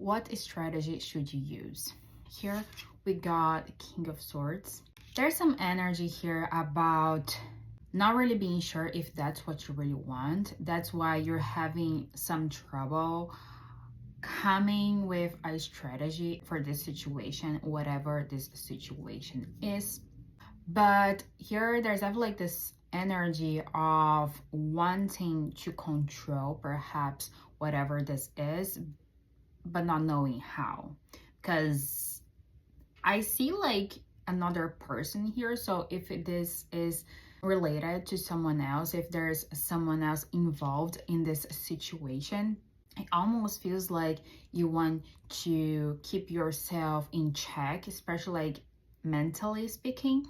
what strategy should you use? Here we got King of Swords. There's some energy here about not really being sure if that's what you really want. That's why you're having some trouble coming with a strategy for this situation, whatever this situation is. But here there's definitely like this energy of wanting to control perhaps whatever this is, but not knowing how. Because I see like another person here. So if this is related to someone else, if there's someone else involved in this situation, it almost feels like you want to keep yourself in check, especially like mentally speaking.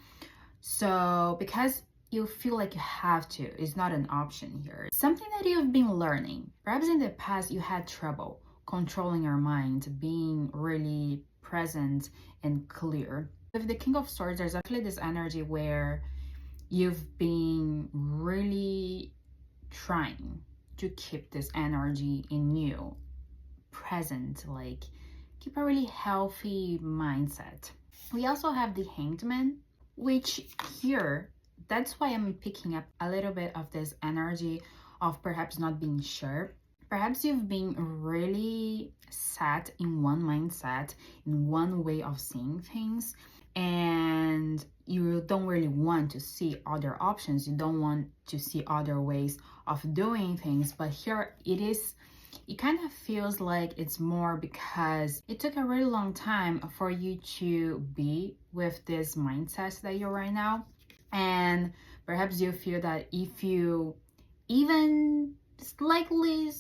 So because you feel like you have to, it's not an option here. Something that you've been learning. Perhaps in the past you had trouble controlling your mind, being really present and clear. With the King of Swords, there's actually this energy where you've been really trying to keep this energy in you present, like keep a really healthy mindset. We also have the Hanged Man, which here, that's why I'm picking up a little bit of this energy of perhaps not being sure. Perhaps you've been really set in one mindset, in one way of seeing things, and you don't really want to see other options. You don't want to see other ways of doing things. But here it kind of feels like it's more because it took a really long time for you to be with this mindset that you're right now. And perhaps you feel that if you even slightly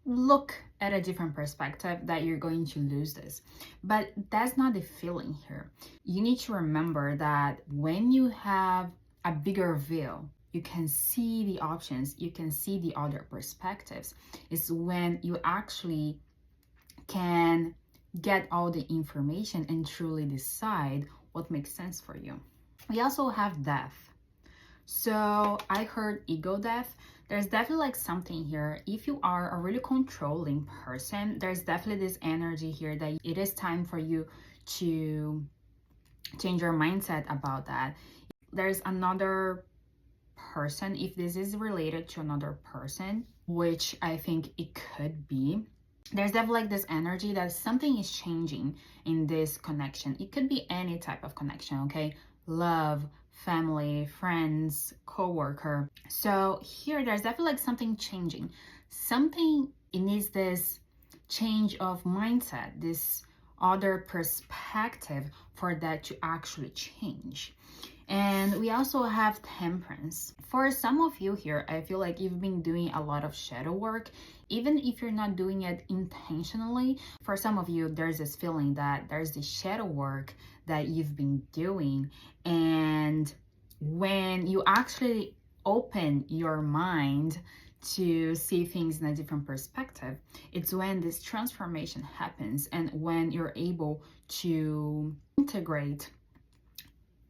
look at a different perspective, that you're going to lose this. But that's not the feeling here. You need to remember that when you have a bigger view, you can see the options, you can see the other perspectives. It's when you actually can get all the information and truly decide what makes sense for you. We also have death. So I heard ego death. There's definitely like something here. If you are a really controlling person, there's definitely this energy here that it is time for you to change your mindset about that. There's another person, if this is related to another person, which I think it could be, there's definitely like this energy that something is changing in this connection. It could be any type of connection, okay? Love, family, friends, co-worker. So here there's definitely like something changing. Something, it needs this change of mindset, this other perspective for that to actually change. And we also have Temperance. For some of you here, I feel like you've been doing a lot of shadow work, even if you're not doing it intentionally. For some of you, there's this feeling that there's this shadow work that you've been doing. And when you actually open your mind to see things in a different perspective, it's when this transformation happens and when you're able to integrate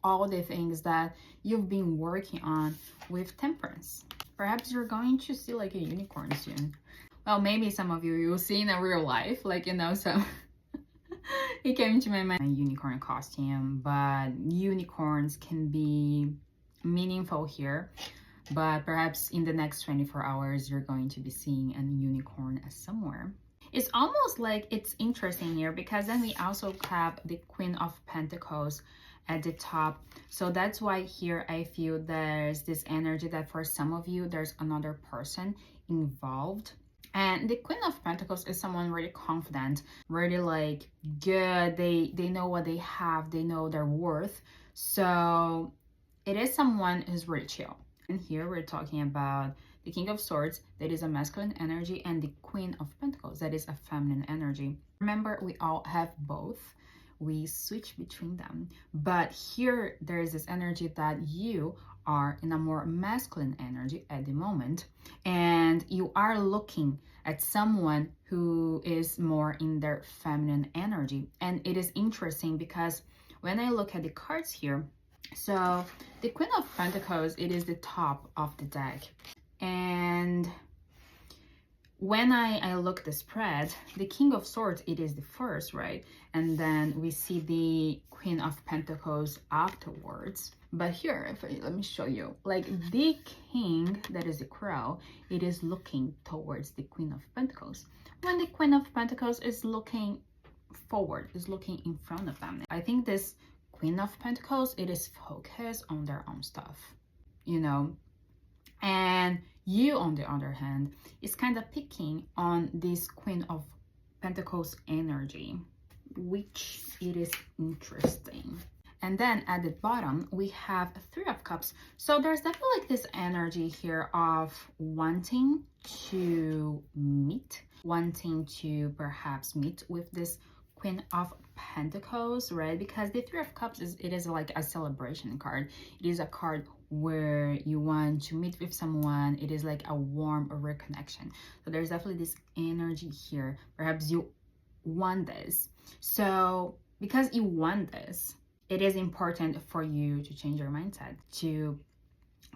all the things that you've been working on with Temperance. Perhaps you're going to see like a unicorn soon. Well, maybe some of you will see in a real life, like, you know, so it came to my mind, a unicorn costume, but unicorns can be meaningful here. But perhaps in the next 24 hours, you're going to be seeing a unicorn somewhere. It's almost like it's interesting here because then we also have the Queen of Pentacles at the top. So that's why here I feel there's this energy that for some of you, there's another person involved. And the Queen of Pentacles is someone really confident, really like good. They know what they have, they know their worth. So it is someone who's really chill. And here we're talking about the King of Swords, that is a masculine energy, and the Queen of Pentacles, that is a feminine energy. Remember, we all have both. We switch between them. But here there is this energy that you are in a more masculine energy at the moment, and you are looking at someone who is more in their feminine energy. And it is interesting because when I look at the cards here, so the Queen of Pentacles, it is the top of the deck, and when I look the spread, the King of Swords, it is the first, right? And then we see the Queen of Pentacles afterwards. But here, let me show you, like the King, that is the crow, it is looking towards the Queen of Pentacles. When the Queen of Pentacles is looking forward, is looking in front of them. I think this Queen of Pentacles, it is focused on their own stuff, you know? And you, on the other hand, is kind of picking on this Queen of Pentacles energy, which it is interesting. And then at the bottom, we have Three of Cups. So there's definitely like this energy here of wanting to meet, wanting to perhaps meet with this Queen of Pentacles, right? Because the Three of Cups is like a celebration card. It is a card where you want to meet with someone. It is like a warm reconnection. So there's definitely this energy here. Perhaps you want this. So because you want this, it is important for you to change your mindset, to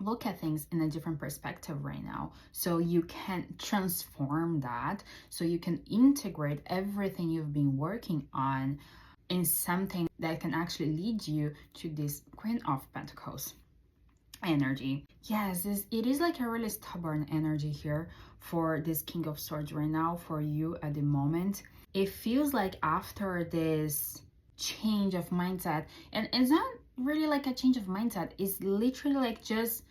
look at things in a different perspective right now, so you can transform that, so you can integrate everything you've been working on in something that can actually lead you to this Queen of Pentacles energy. Yes, it is like a really stubborn energy here for this King of Swords right now for you at the moment. It feels like after this change of mindset, and it's not really like a change of mindset, it's literally like just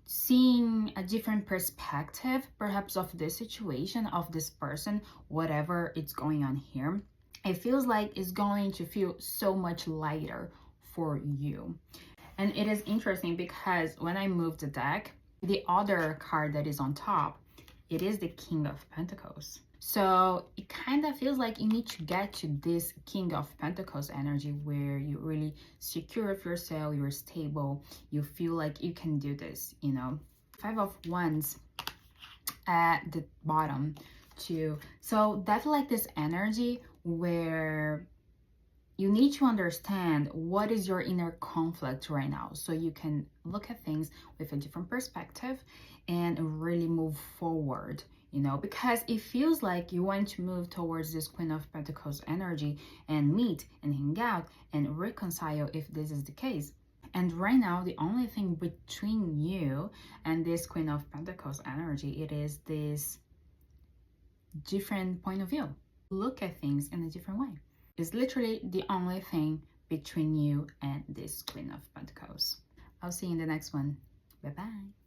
seeing a different perspective perhaps of this situation, of this person, whatever it's going on here. It feels like it's going to feel so much lighter for you. And it is interesting because when I move the deck, the other card that is on top, it is the King of Pentacles. So it kind of feels like you need to get to this King of Pentacles energy where you're really secure of yourself, you're stable, you feel like you can do this, you know. Five of Wands at the bottom too. So definitely like this energy where you need to understand what is your inner conflict right now, so you can look at things with a different perspective and really move forward, you know, because it feels like you want to move towards this Queen of Pentacles energy and meet and hang out and reconcile if this is the case. And right now, the only thing between you and this Queen of Pentacles energy, it is this different point of view. Look at things in a different way. It's literally the only thing between you and this Queen of Pentacles. I'll see you in the next one. Bye-bye.